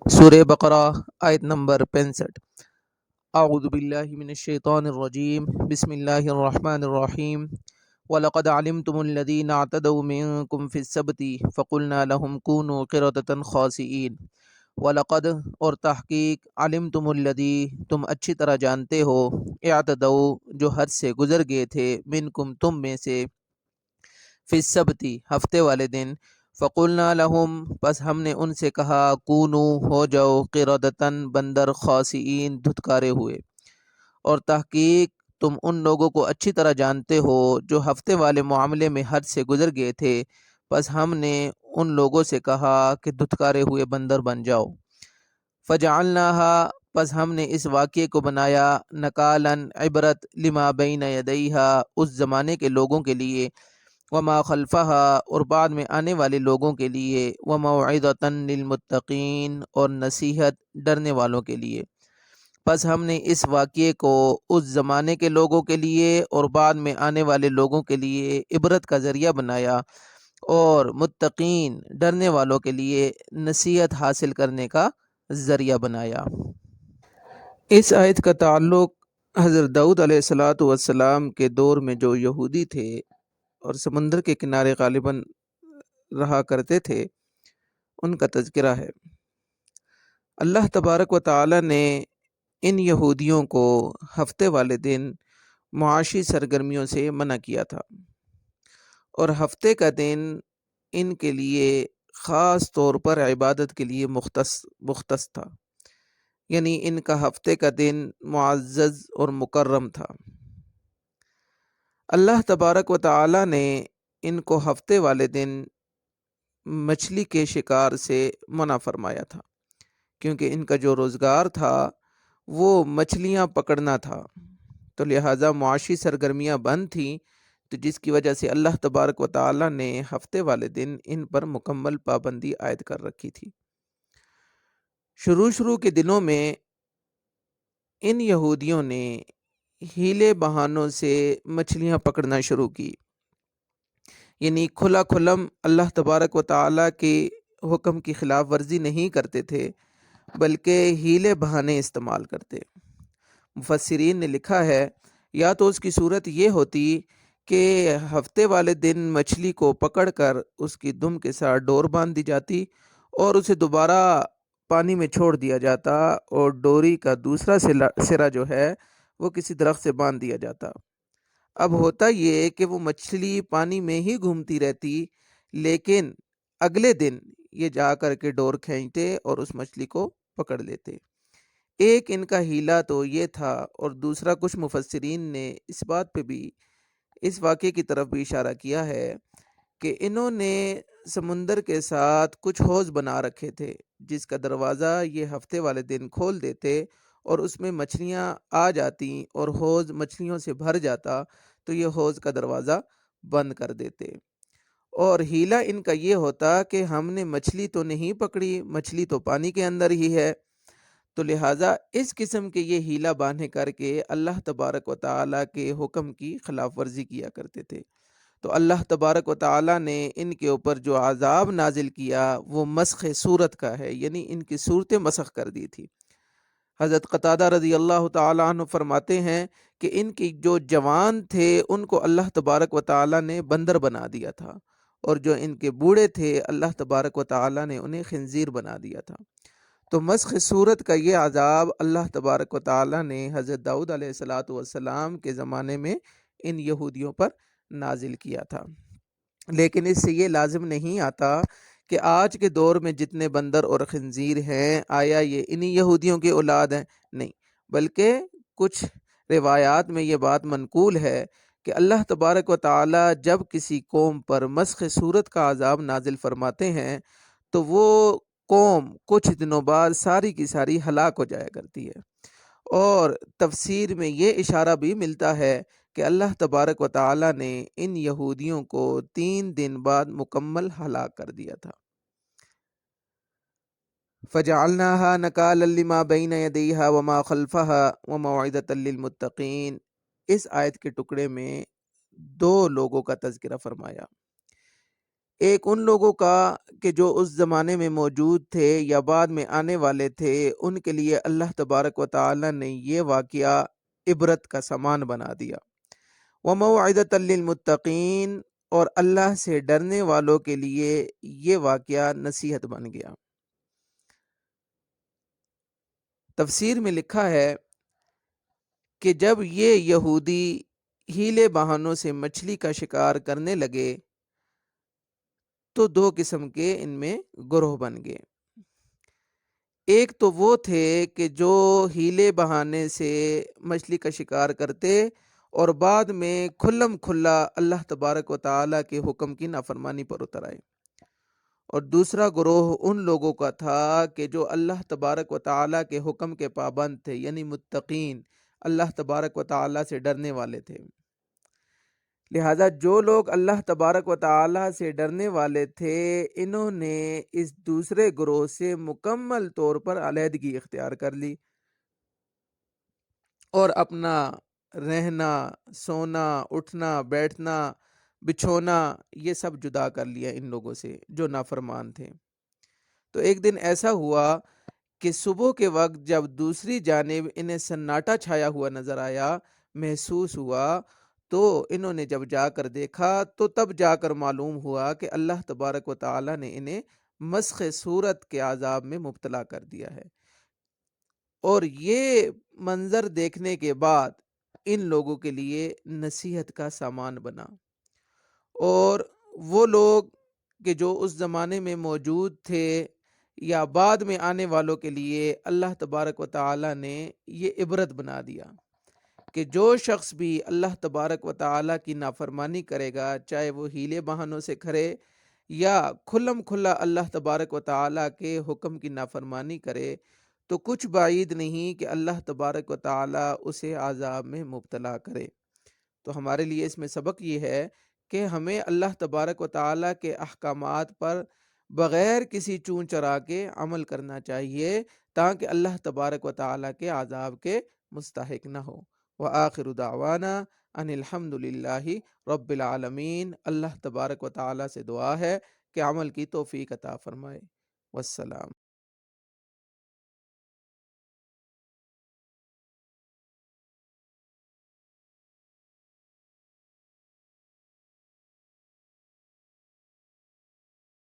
سورہ بقرہ آیت نمبر 65۔ اعوذ باللہ من الشیطان الرجیم، بسم اللہ الرحمن الرحیم۔ وَلَقَدْ عَلِمْتُمُ الَّذِينَ اعْتَدَوْا مِنْكُمْ فِي السَّبْتِ فَقُلْنَا لَهُمْ كُونُوا قِرَدَةً خَاسِئِينَ۔ وَلَقَدْ اور تحقیق، علمتم الذی تم اچھی طرح جانتے ہو، اعتدوا جو حد سے گزر گئے تھے، منکم تم میں سے، فی السبت ہفتے والے دن، فقلنا لہم پس ہم نے ان سے کہا، کونو ہو جاؤ، قردتن بندر، خاسئین دھتکارے ہوئے۔ اور تحقیق تم ان لوگوں کو اچھی طرح جانتے ہو جو ہفتے والے معاملے میں حد سے گزر گئے تھے، پس ہم نے ان لوگوں سے کہا کہ دھتکارے ہوئے بندر بن جاؤ۔ فجعلناہا پس ہم نے اس واقعے کو بنایا، نکالن عبرت، لما بین یدیہا اس زمانے کے لوگوں کے لیے، وما خلفہا اور بعد میں آنے والے لوگوں کے لیے، وموعظۃ للمتقین اور نصیحت ڈرنے والوں کے لیے۔ پس ہم نے اس واقعے کو اس زمانے کے لوگوں کے لیے اور بعد میں آنے والے لوگوں کے لیے عبرت کا ذریعہ بنایا، اور متقین ڈرنے والوں کے لیے نصیحت حاصل کرنے کا ذریعہ بنایا۔ اس آیت کا تعلق حضرت داؤد علیہ السلام کے دور میں جو یہودی تھے اور سمندر کے کنارے غالباً رہا کرتے تھے، ان کا تذکرہ ہے۔ اللہ تبارک و تعالی نے ان یہودیوں کو ہفتے والے دن معاشی سرگرمیوں سے منع کیا تھا، اور ہفتے کا دن ان کے لیے خاص طور پر عبادت کے لیے مختص تھا، یعنی ان کا ہفتے کا دن معزز اور مکرم تھا۔ اللہ تبارک و تعالی نے ان کو ہفتے والے دن مچھلی کے شکار سے منع فرمایا تھا، کیونکہ ان کا جو روزگار تھا وہ مچھلیاں پکڑنا تھا، تو لہٰذا معاشی سرگرمیاں بند تھیں، تو جس کی وجہ سے اللہ تبارک و تعالی نے ہفتے والے دن ان پر مکمل پابندی عائد کر رکھی تھی۔ شروع کے دنوں میں ان یہودیوں نے ہیلے بہانوں سے مچھلیاں پکڑنا شروع کی، یعنی کھلا کھلم اللہ تبارک و تعالی کے حکم کی خلاف ورزی نہیں کرتے تھے، بلکہ ہیلے بہانے استعمال کرتے۔ مفسرین نے لکھا ہے، یا تو اس کی صورت یہ ہوتی کہ ہفتے والے دن مچھلی کو پکڑ کر اس کی دم کے ساتھ ڈور باندھ دی جاتی اور اسے دوبارہ پانی میں چھوڑ دیا جاتا، اور ڈوری کا دوسرا سرا جو ہے وہ کسی درخت سے باندھ دیا جاتا۔ اب ہوتا یہ کہ وہ مچھلی پانی میں ہی گھومتی رہتی، لیکن اگلے دن یہ جا کر کے ڈور کھینچتے اور اس مچھلی کو پکڑ لیتے۔ ایک ان کا ہیلا تو یہ تھا، اور دوسرا کچھ مفسرین نے اس بات پہ بھی، اس واقعے کی طرف بھی اشارہ کیا ہے کہ انہوں نے سمندر کے ساتھ کچھ حوض بنا رکھے تھے، جس کا دروازہ یہ ہفتے والے دن کھول دیتے اور اس میں مچھلیاں آ جاتی اور حوض مچھلیوں سے بھر جاتا، تو یہ حوض کا دروازہ بند کر دیتے۔ اور ہیلا ان کا یہ ہوتا کہ ہم نے مچھلی تو نہیں پکڑی، مچھلی تو پانی کے اندر ہی ہے، تو لہٰذا اس قسم کے یہ ہیلا باندھے کر کے اللہ تبارک و تعالیٰ کے حکم کی خلاف ورزی کیا کرتے تھے۔ تو اللہ تبارک و تعالیٰ نے ان کے اوپر جو عذاب نازل کیا وہ مسخ صورت کا ہے، یعنی ان کی صورتیں مسخ کر دی تھی۔ حضرت قتادہ رضی اللہ تعالیٰ عنہ فرماتے ہیں کہ ان کی جو جوان تھے ان کو اللہ تبارک و تعالیٰ نے بندر بنا دیا تھا، اور جو ان کے بوڑھے تھے اللہ تبارک و تعالیٰ نے انہیں خنزیر بنا دیا تھا۔ تو مسخ صورت کا یہ عذاب اللہ تبارک و تعالیٰ نے حضرت داؤد علیہ السلام کے زمانے میں ان یہودیوں پر نازل کیا تھا۔ لیکن اس سے یہ لازم نہیں آتا کہ آج کے دور میں جتنے بندر اور خنزیر ہیں آیا یہ انہی یہودیوں کے اولاد ہیں؟ نہیں، بلکہ کچھ روایات میں یہ بات منقول ہے کہ اللہ تبارک و تعالی جب کسی قوم پر مسخ صورت کا عذاب نازل فرماتے ہیں تو وہ قوم کچھ دنوں بعد ساری کی ساری ہلاک ہو جایا کرتی ہے۔ اور تفسیر میں یہ اشارہ بھی ملتا ہے کہ اللہ تبارک و تعالی نے ان یہودیوں کو 3 دن بعد مکمل ہلاک کر دیا تھا۔ فجعلناها نکالا لما بین یدیہا وما خلفہا وموعظۃ للمتقین۔ اس آیت کے ٹکڑے میں 2 لوگوں کا تذکرہ فرمایا۔ ایک ان لوگوں کا کہ جو اس زمانے میں موجود تھے یا بعد میں آنے والے تھے، ان کے لیے اللہ تبارک و تعالی نے یہ واقعہ عبرت کا سامان بنا دیا۔ وَمَوْعِظَةً لِّلْمُتَّقِينَ، اور اللہ سے ڈرنے والوں کے لیے یہ واقعہ نصیحت بن گیا۔ تفسیر میں لکھا ہے کہ جب یہ یہودی ہیلے بہانوں سے مچھلی کا شکار کرنے لگے تو دو قسم کے ان میں گروہ بن گئے۔ ایک تو وہ تھے کہ جو ہیلے بہانے سے مچھلی کا شکار کرتے اور بعد میں کھلم کھلا اللہ تبارک و تعالیٰ کے حکم کی نافرمانی پر اتر آئے، اور دوسرا گروہ ان لوگوں کا تھا کہ جو اللہ تبارک و تعالیٰ کے حکم کے پابند تھے، یعنی متقین، اللہ تبارک و تعالیٰ سے ڈرنے والے تھے۔ لہذا جو لوگ اللہ تبارک و تعالیٰ سے ڈرنے والے تھے، انہوں نے اس دوسرے گروہ سے مکمل طور پر علیحدگی اختیار کر لی اور اپنا رہنا، سونا، اٹھنا، بیٹھنا، بچھونا یہ سب جدا کر لیا ان لوگوں سے جو نافرمان تھے۔ تو ایک دن ایسا ہوا کہ صبح کے وقت جب دوسری جانب انہیں سناٹا چھایا ہوا نظر آیا، محسوس ہوا، تو انہوں نے جب جا کر دیکھا تو تب جا کر معلوم ہوا کہ اللہ تبارک و تعالیٰ نے انہیں مسخ صورت کے عذاب میں مبتلا کر دیا ہے۔ اور یہ منظر دیکھنے کے بعد ان لوگوں کے لیے نصیحت کا سامان بنا، اور وہ لوگ کہ جو اس زمانے میں موجود تھے یا بعد میں آنے والوں کے لیے اللہ تبارک و تعالیٰ نے یہ عبرت بنا دیا کہ جو شخص بھی اللہ تبارک و تعالیٰ کی نافرمانی کرے گا، چاہے وہ ہیلے بہانوں سے کرے یا کھلم کھلا اللہ تبارک و تعالیٰ کے حکم کی نافرمانی کرے، تو کچھ بعید نہیں کہ اللہ تبارک و تعالیٰ اسے عذاب میں مبتلا کرے۔ تو ہمارے لیے اس میں سبق یہ ہے کہ ہمیں اللہ تبارک و تعالیٰ کے احکامات پر بغیر کسی چون چرا کے عمل کرنا چاہیے، تاکہ اللہ تبارک و تعالیٰ کے عذاب کے مستحق نہ ہو۔ وآخر دعوانا ان الحمد للہ رب العالمین۔ اللہ تبارک و تعالیٰ سے دعا ہے کہ عمل کی توفیق عطا فرمائے۔ والسلام۔